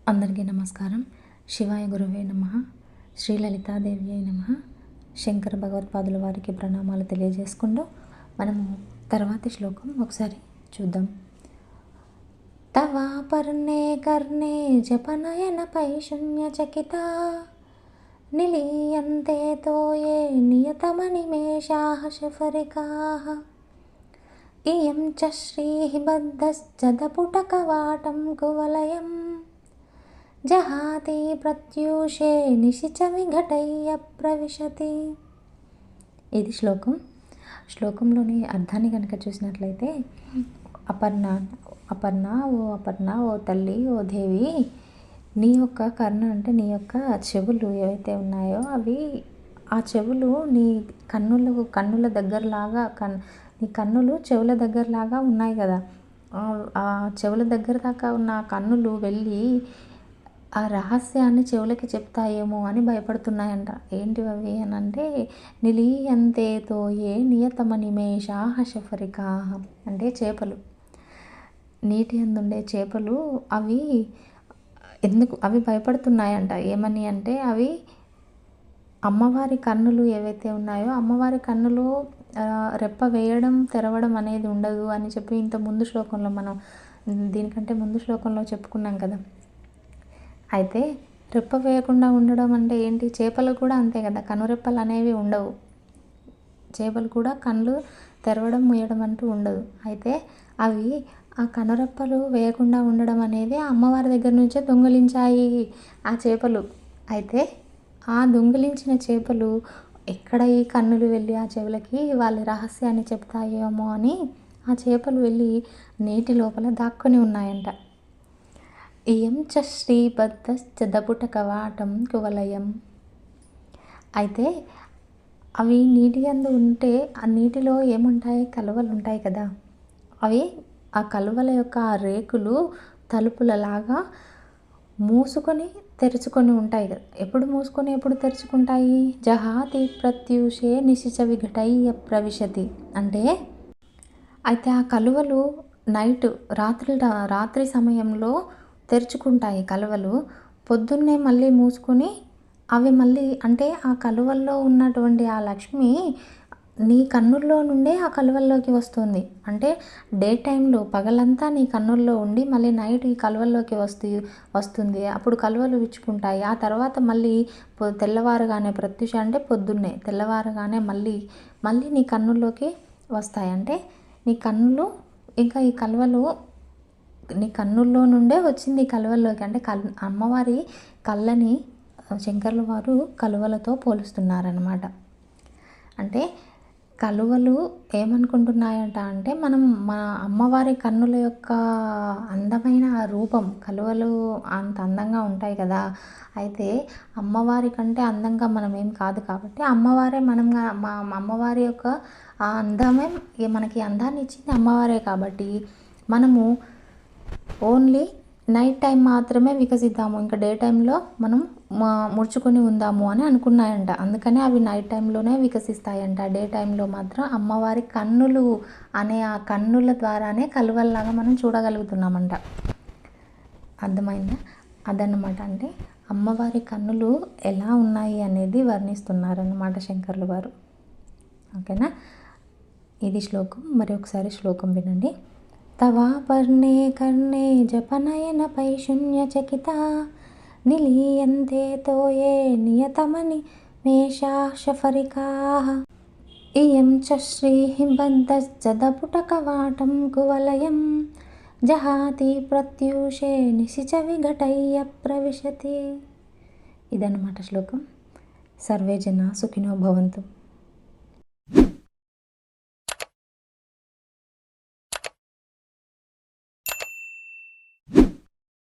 అందరికీ నమస్కారం. శివాయ గురవే నమః. శ్రీ లలితాదేవి అయి నమః. శంకర భగవత్పాదుల వారికి ప్రణామాలు తెలియజేసుకుంటూ మనము తర్వాతి శ్లోకం ఒకసారి చూద్దాం. తవాపర్ణే కర్ణే జపనయన పైశూన్యచకిత నిలీయంతే తోయే నియతమనిమేషాః శఫరికాః ఇయం చ శ్రీః బద్ధశ్చదపుటకవాటం కువలయం జహాతి ప్రత్యూషే నిశిచ విఘటయ్య ప్రవిశతి. ఇది శ్లోకంలోని అర్థాన్ని కనుక చూసినట్లయితే, అపర్ణ ఓ తల్లి, ఓ దేవి, నీ యొక్క కర్ణ అంటే నీ యొక్క చెవులు ఏవైతే ఉన్నాయో అవి, ఆ చెవులు నీ కన్నుల దగ్గరలాగా నీ కన్నులు చెవుల దగ్గరలాగా ఉన్నాయి కదా. ఆ చెవుల దగ్గర దాకా ఉన్న కన్నులు వెళ్ళి ఆ రహస్యాన్ని చెవులకి చెప్తాయేమో అని భయపడుతున్నాయంట. ఏంటివి అవి అని అంటే, నిలీయంతే తోయే నియతమ నిమేషాః శఫరికాః అంటే చేపలు, నీటి అందుండే చేపలు. అవి భయపడుతున్నాయంట. ఏమని అంటే, అవి అమ్మవారి కన్నులు ఏవైతే ఉన్నాయో, అమ్మవారి కన్నులు రెప్ప వేయడం తెరవడం అనేది ఉండదు అని చెప్పి ఇంత ముందు శ్లోకంలో మనం దీనికంటే ముందు శ్లోకంలో చెప్పుకున్నాం కదా. అయితే రెప్ప వేయకుండా ఉండడం అంటే ఏంటి? చేపలు కూడా అంతే కదా, కనురెప్పలు అనేవి ఉండవు. చేపలు కూడా కళ్ళు తెరవడం మూయడం అంటూ ఉండదు. అయితే అవి ఆ కనురెప్పలు వేయకుండా ఉండడం అనేది అమ్మవారి దగ్గర నుంచే దొంగిలించాయి ఆ చేపలు. అయితే ఆ దొంగిలించిన చేపలు ఎక్కడ ఈ కన్నులు వెళ్ళి ఆ చెవులకి వాళ్ళ రహస్యాన్ని చెప్తాయేమో అని ఆ చేపలు వెళ్ళి నీటి లోపల దాక్కొని ఉన్నాయంట. ఇయం చ శ్రీబద్ధశ్చదపుటకవాటం కువలయం. అయితే అవి నీటి అందు ఉంటే ఆ నీటిలో ఏముంటాయి? కలువలు ఉంటాయి కదా. అవి ఆ కలువల యొక్క ఆ రేకులు తలుపులలాగా మూసుకొని తెరుచుకొని ఉంటాయి కదా. ఎప్పుడు మూసుకొని ఎప్పుడు తెరుచుకుంటాయి? జహాతి ప్రత్యూషే నిశిచ విఘటయ్య ప్రవిశతి అంటే, అయితే ఆ కలువలు రాత్రి సమయంలో తెరుచుకుంటాయి కలువలు. పొద్దున్నే మళ్ళీ మూసుకొని అవి మళ్ళీ, అంటే ఆ కలువల్లో ఉన్నటువంటి ఆ లక్ష్మి నీ కన్నుల్లో నుండే ఆ కలువల్లోకి వస్తుంది. అంటే డే టైంలో పగలంతా నీ కన్నుల్లో ఉండి మళ్ళీ నైట్ ఈ కలువల్లోకి వస్తుంది. అప్పుడు కలువలు విచ్చుకుంటాయి. ఆ తర్వాత మళ్ళీ తెల్లవారుగానే, ప్రత్యూష అంటే పొద్దున్నే, తెల్లవారుగానే మళ్ళీ నీ కన్నుల్లోకి వస్తాయి. అంటే నీ కన్నులు ఇంకా ఈ కలువలు నీ కన్నుల్లో నుండే వచ్చింది ఈ కలువల్లోకి. అంటే అమ్మవారి కళ్ళని శంకర్ల వారు కలువలతో పోలుస్తున్నారనమాట. అంటే కలువలు ఏమనుకుంటున్నాయంట అంటే, మన అమ్మవారి కన్నుల యొక్క అందమైన రూపం. కలువలు అంత అందంగా ఉంటాయి కదా. అయితే అమ్మవారి కంటే అందంగా మనం ఏం కాదు కాబట్టి అమ్మవారే మా అమ్మవారి యొక్క ఆ అందమే మనకి అందాన్ని ఇచ్చింది అమ్మవారే కాబట్టి మనము ఓన్లీ నైట్ టైం మాత్రమే వికసిద్దాము, ఇంకా డే టైంలో మనం ముడుచుకొని ఉందాము అని అనుకున్నాయంట. అందుకనే అవి నైట్ టైంలోనే వికసిస్తాయంట. డే టైంలో మాత్రం అమ్మవారి కన్నులు అనే ఆ కన్నుల ద్వారానే కలువల్లాగా మనం చూడగలుగుతున్నామంట. అర్థమైందా? అదన్నమాట. అంటే అమ్మవారి కన్నులు ఎలా ఉన్నాయి అనేది వర్ణిస్తున్నారన్నమాట శంకర్లు వారు. ఓకేనా? ఇది శ్లోకం. మరి ఒకసారి శ్లోకం వినండి. తవాపర్ణే కర్ణే జపనయన పైశూన్యచకిత నిలీయంతే తోయే నియతమని మేషాః శఫరికాః ఇయం చ శ్రీః బద్ధశ్చదపుటకవాటం కువలయం జహాతి ప్రత్యూషే నిశిచ విఘటయ్య ప్రవిశతి. ఇదన్నమాట శ్లోకం. సర్వే జనా సుఖినో భవంతు.